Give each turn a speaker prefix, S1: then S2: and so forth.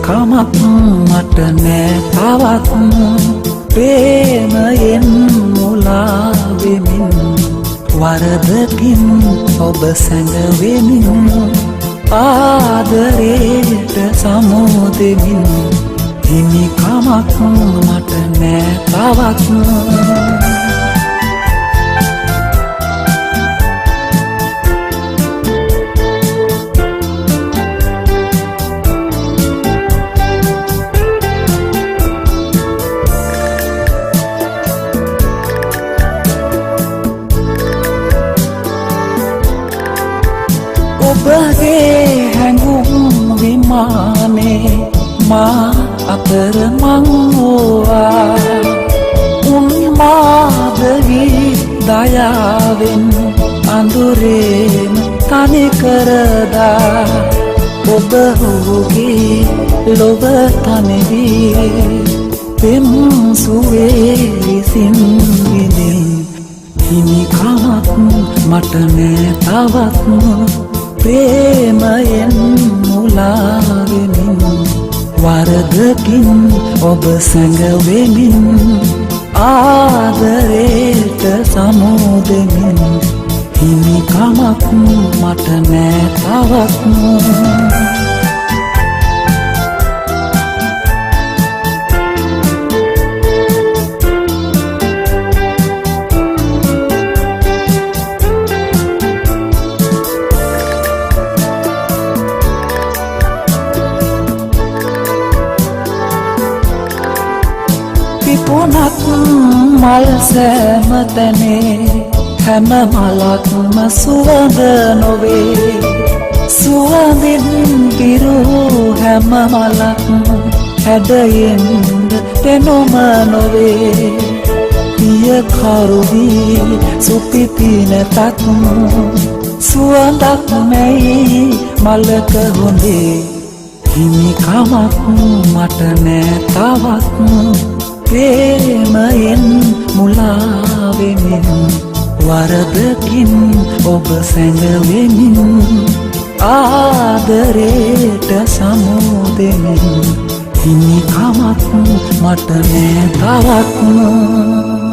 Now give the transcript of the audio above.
S1: කමක් මට නෑ තවත් ප්‍රේමයෙන් මුලා වෙමින් වරදකින් ඔබ සැඟවෙමින් ආදරේට සමුදෙමින් හිමි කමක් මට නෑ තවත් ඔබගේ හැඟුම් විමානේ මා අතර මංවවා උන්මාදවී දයාවෙන් අඳුරේම තනි කරදා ඔබ ඔහුගේ ලොව තනිවී පෙම් සුවේ විසින් විඳින් හිමි කමක් මට නෑ තවත් ප්‍රේමයෙන් මුලා වෙමින් වරදකින් ඔබ සැඟවෙමින් ආදරේට සමුදෙමින් හිමි කමක් මට නෑ තවත් පිපුණත් මල් සෑම තැනේ හැම මලක්ම සුවඳ නොවේ සුවඳින් පිරූ හැම මලක්ම හැඩයෙන්ද පෙනුම නොවේ පිය කරුවී සුපිපි නැතත් සුවඳක් නැයි මලක හොඳේ හිමි කමක් මට නෑ තවත් ප්‍රේමයෙන් මුලා වෙමින් වරදකින් ඔබ සැඟවෙමින් ආදරේට සමුදෙමින් හිමි කමක් මට නෑ තවත්